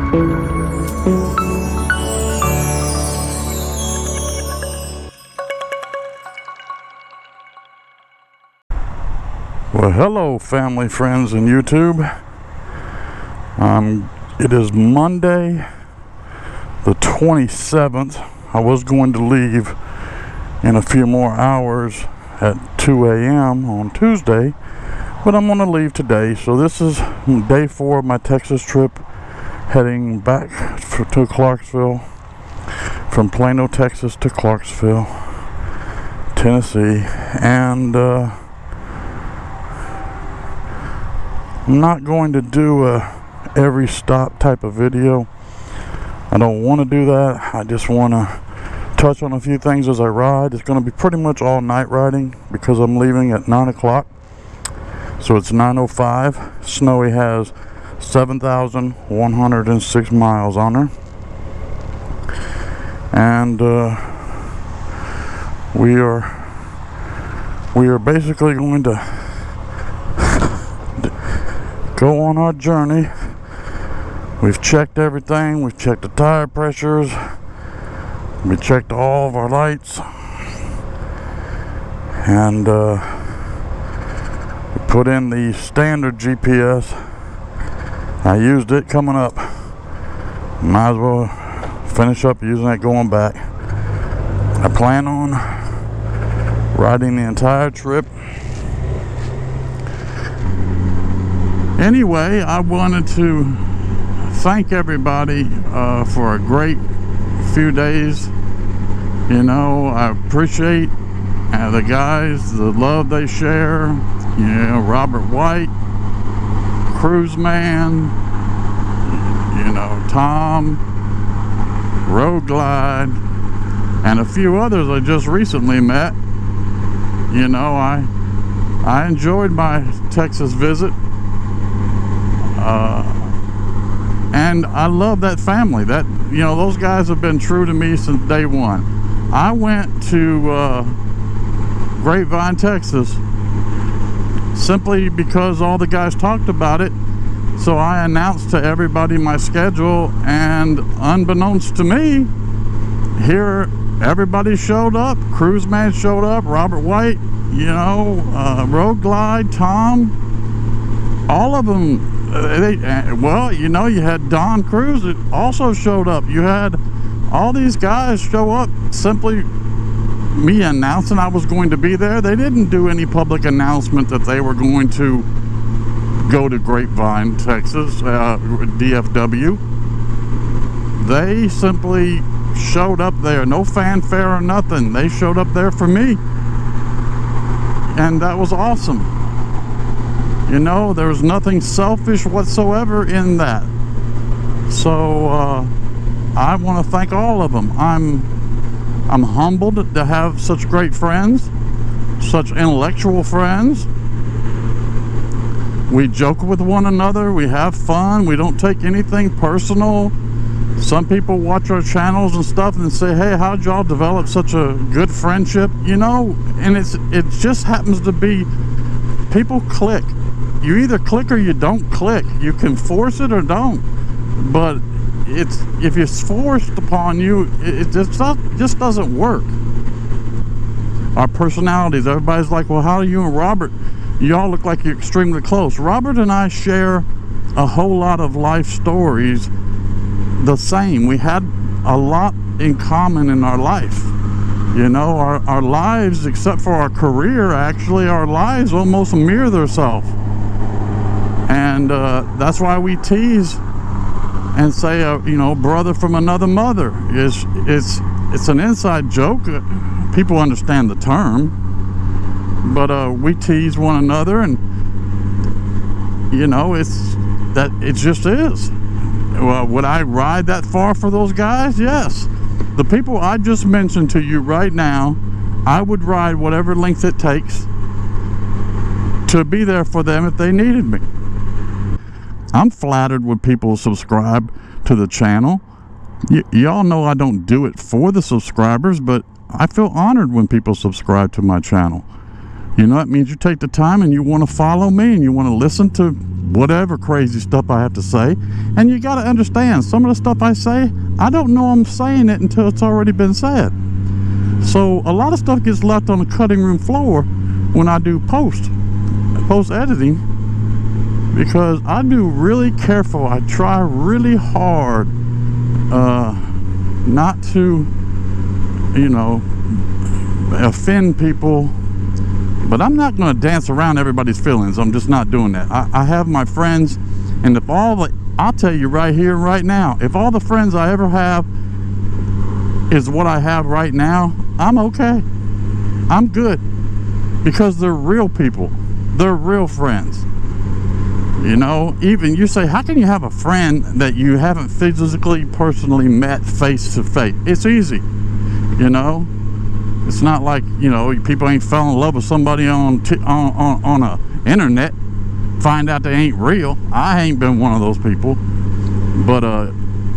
Well, hello family, friends, and YouTube. It is Monday the 27th. I was going to leave in a few more hours at 2 a.m. on Tuesday, but I'm going to leave today. So this is day 4 of my Texas trip, heading back to Clarksville, from Plano, Texas to Clarksville, Tennessee. And I'm not going to do a every stop type of video. I don't want to do that. I just want to touch on a few things as I ride. It's going to be pretty much all night riding because I'm leaving at 9 o'clock. So it's 9:05. Snowee has 7,106 miles on her. And we are basically going to go on our journey. We've checked everything. We've checked the tire pressures. We checked all of our lights. And we put in the standard GPS. I used it coming up. Might as well finish up using it going back. I plan on riding the entire trip. Anyway, I wanted to thank everybody for a great few days. You know, I appreciate the guys, the love they share. You know, Robert White, Cruise Man, you know, Tom, Road Glide, and a few others I just recently met. You know, I enjoyed my Texas visit. And I love that family. That, you know, those guys have been true to me since day one. I went to Grapevine, Texas, simply because all the guys talked about it. So I announced to everybody my schedule, and unbeknownst to me, here everybody showed up. Cruise Man showed up, Robert White, you know, Road Glide, Tom, all of them. Well, you know, you had Don Cruz that also showed up. You had all these guys show up. Simply me announcing I was going to be there. They didn't do any public announcement that they were going to go to Grapevine, Texas, DFW. They simply showed up there. No fanfare or nothing. They showed up there for me. And that was awesome. You know, there was nothing selfish whatsoever in that. So I want to thank all of them. I'm humbled to have such great friends, such intellectual friends. We joke with one another. We have fun. We don't take anything personal. Some people watch our channels and stuff and say, "Hey, how'd y'all develop such a good friendship?" You know, and it just happens to be people click. You either click or you don't click. You can force it or don't. But if it's forced upon you, it just doesn't work. Our personalities, everybody's like, "Well, how are you and Robert? Y'all look like you're extremely close." Robert and I share a whole lot of life stories the same. We had a lot in common in our life. You know, our lives, except for our career, actually, our lives almost mirror themselves. And that's why we tease and say, you know, brother from another mother. It's an inside joke. People understand the term. But we tease one another, and, you know, it just is. Well, would I ride that far for those guys? Yes. The people I just mentioned to you right now, I would ride whatever length it takes to be there for them if they needed me. I'm flattered when people subscribe to the channel. Y'all know I don't do it for the subscribers, but I feel honored when people subscribe to my channel. You know, it means you take the time and you want to follow me and you want to listen to whatever crazy stuff I have to say. And you got to understand, some of the stuff I say, I don't know I'm saying it until it's already been said. So a lot of stuff gets left on the cutting room floor when I do post editing, because I do really careful. I try really hard not to, you know, offend people. But I'm not going to dance around everybody's feelings. I'm just not doing that. I have my friends, and if I'll tell you right here, right now, if all the friends I ever have is what I have right now, I'm okay. I'm good. Because they're real people. They're real friends. You know, even you say, how can you have a friend that you haven't physically, personally met face to face? It's easy, you know. It's not like, you know, people ain't fell in love with somebody on a internet, find out they ain't real. I ain't been one of those people, but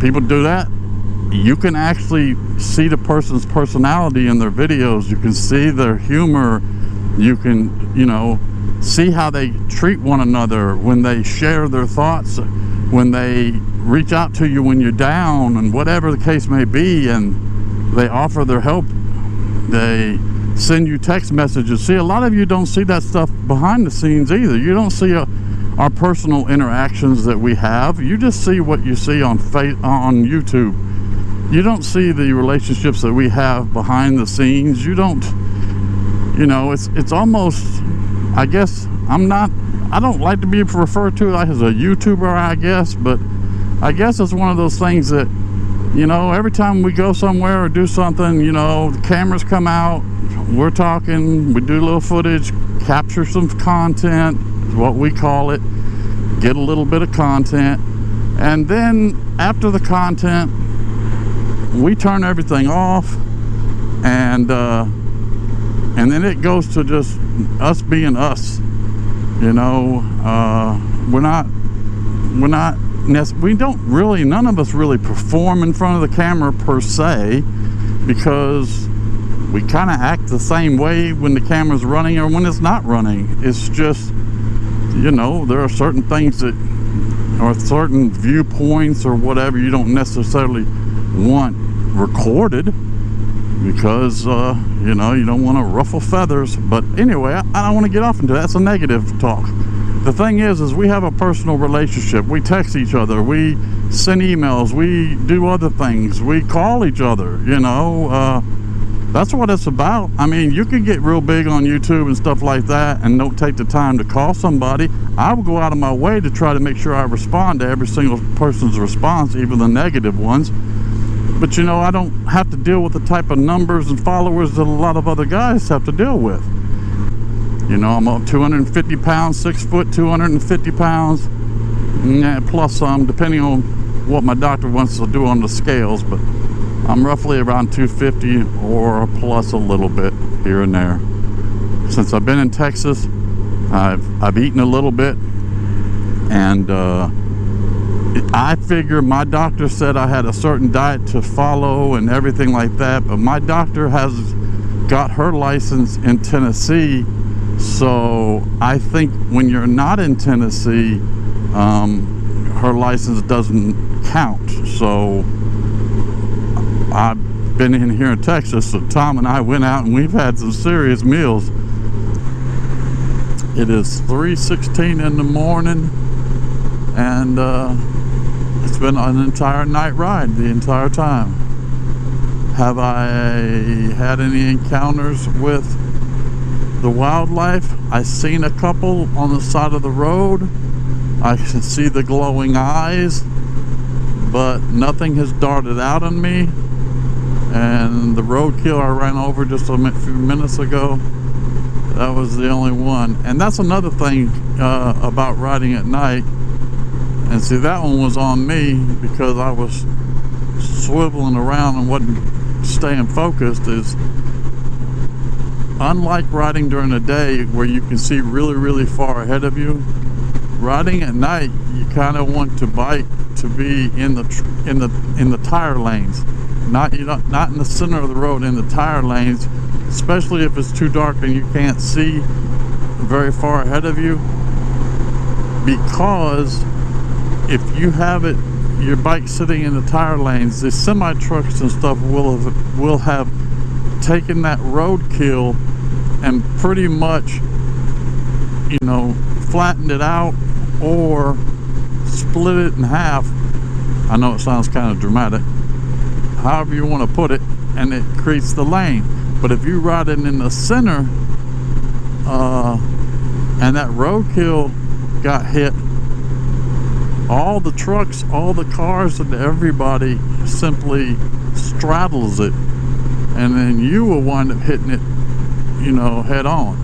people do that. You can actually see the person's personality in their videos. You can see their humor. You can, you know, see how they treat one another when they share their thoughts, when they reach out to you when you're down, and whatever the case may be, and they offer their help. They send you text messages. See, a lot of you don't see that stuff behind the scenes either. You don't see our personal interactions that we have. You just see what you see on YouTube. You don't see the relationships that we have behind the scenes. You don't, you know, it's almost, I guess, I don't like to be referred to as a YouTuber, I guess, but I guess it's one of those things that, you know, every time we go somewhere or do something, you know, the cameras come out, we're talking, we do a little footage, capture some content, is what we call it, get a little bit of content, and then after the content, we turn everything off, and then it goes to just us being us. You know, we don't really, none of us really perform in front of the camera per se, because we kind of act the same way when the camera's running or when it's not running. It's just, you know, there are certain things that, or certain viewpoints or whatever, you don't necessarily want recorded, because you know, you don't want to ruffle feathers. But anyway, I don't want to get off into that. That's a negative talk. The thing is we have a personal relationship. We text each other, we send emails, we do other things, we call each other, you know. That's what it's about. I mean, you can get real big on YouTube and stuff like that and don't take the time to call somebody. I will go out of my way to try to make sure I respond to every single person's response, even the negative ones. But you know, I don't have to deal with the type of numbers and followers that a lot of other guys have to deal with. You know, I'm up 250 pounds, 6 foot, 250 pounds, plus some, depending on what my doctor wants to do on the scales. But I'm roughly around 250 or plus a little bit here and there. Since I've been in Texas, I've eaten a little bit, and I figure my doctor said I had a certain diet to follow and everything like that, but my doctor has got her license in Tennessee, so I think when you're not in Tennessee, her license doesn't count. So I've been in here in Texas, so Tom and I went out and we've had some serious meals. It is 3:16 in the morning, and it's been an entire night ride the entire time. Have I had any encounters with the wildlife? I seen a couple on the side of the road. I can see the glowing eyes, but nothing has darted out on me. And the roadkill I ran over just a few minutes ago, that was the only one. And that's another thing about riding at night. And see, that one was on me because I was swiveling around and wasn't staying focused. Is unlike riding during the day where you can see really, really far ahead of you, riding at night, you kind of want to be in the tire lanes, not in the center of the road, in the tire lanes, especially if it's too dark and you can't see very far ahead of you, because if you have your bike sitting in the tire lanes, the semi trucks and stuff will have taken that roadkill and pretty much, you know, flattened it out or split it in half. I know it sounds kind of dramatic, however you want to put it, and it creates the lane. But if you ride it in the center and that roadkill got hit, all the trucks, all the cars, and everybody simply straddles it, and then you will wind up hitting it, you know, head on.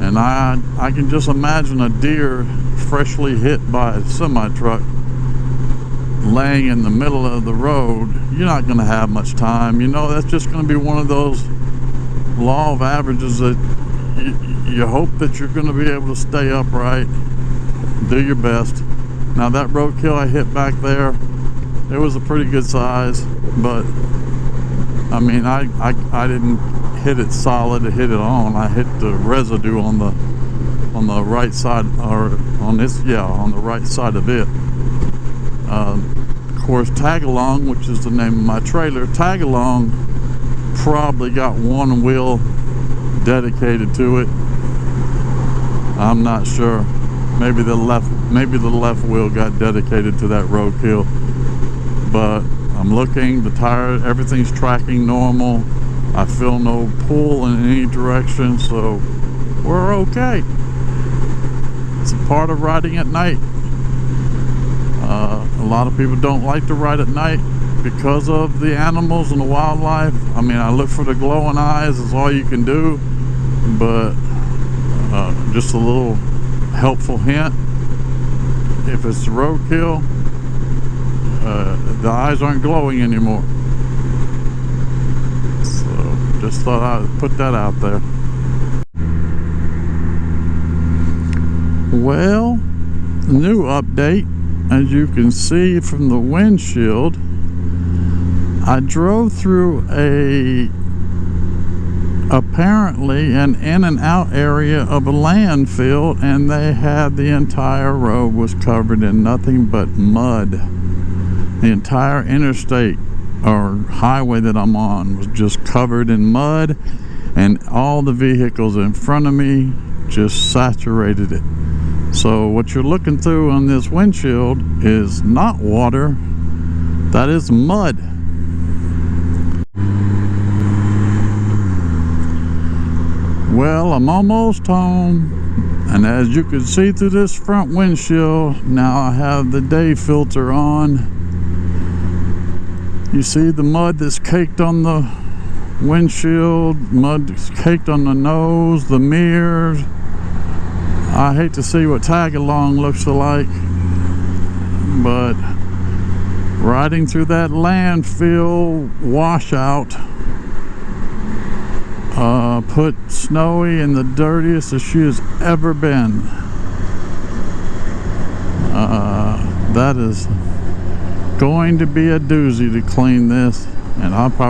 And I can just imagine a deer freshly hit by a semi-truck laying in the middle of the road. You're not going to have much time. You know, that's just going to be one of those law of averages that you hope that you're going to be able to stay upright, do your best. Now that roadkill I hit back there, it was a pretty good size, but I mean, I didn't hit it solid to hit it on. I hit the residue on the right side, or on this, yeah, on the right side of it. Of course, Tagalong, which is the name of my trailer, Tagalong probably got one wheel dedicated to it. I'm not sure. Maybe the left wheel got dedicated to that roadkill. But I'm looking, the tire, everything's tracking normal. I feel no pull in any direction, so we're okay. It's a part of riding at night. A lot of people don't like to ride at night because of the animals and the wildlife. I mean, I look for the glowing eyes, is all you can do. But just a little helpful hint: if it's roadkill, the eyes aren't glowing anymore. So just thought I'd put that out there. Well, new update. As you can see from the windshield, I drove through apparently an in and out area of a landfill, and they had the entire road was covered in nothing but mud. The entire interstate or highway that I'm on was just covered in mud, and all the vehicles in front of me just saturated it. So what you're looking through on this windshield is not water, that is mud. Well, I'm almost home, and as you can see through this front windshield, now I have the day filter on. You see the mud that's caked on the windshield, mud that's caked on the nose, the mirrors. I hate to see what Tagalong looks like, but riding through that landfill washout put Snowee in the dirtiest that she has ever been. That is going to be a doozy to clean this, and I'm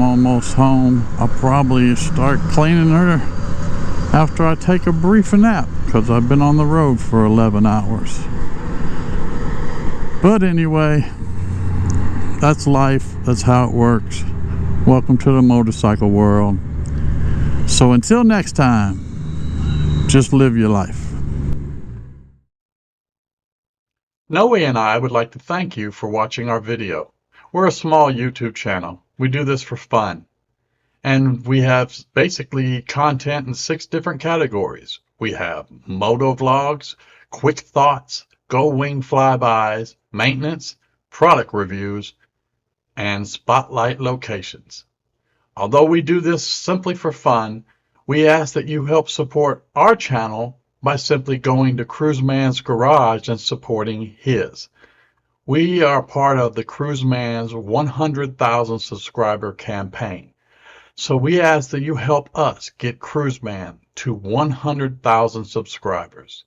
almost home. I'll probably start cleaning her after I take a brief nap, because I've been on the road for 11 hours. But anyway, that's life. That's how it works. Welcome to the motorcycle world. So until next time, just live your life. Snowee and I would like to thank you for watching our video. We're a small YouTube channel. We do this for fun. And we have basically content in 6 different categories. We have motovlogs, quick thoughts, Goldwing Flybys, maintenance, product reviews, and spotlight locations. Although we do this simply for fun, we ask that you help support our channel by simply going to Cruiseman's Garage and supporting his. We are part of the Cruiseman's 100,000 subscriber campaign. So we ask that you help us get Cruiseman to 100,000 subscribers.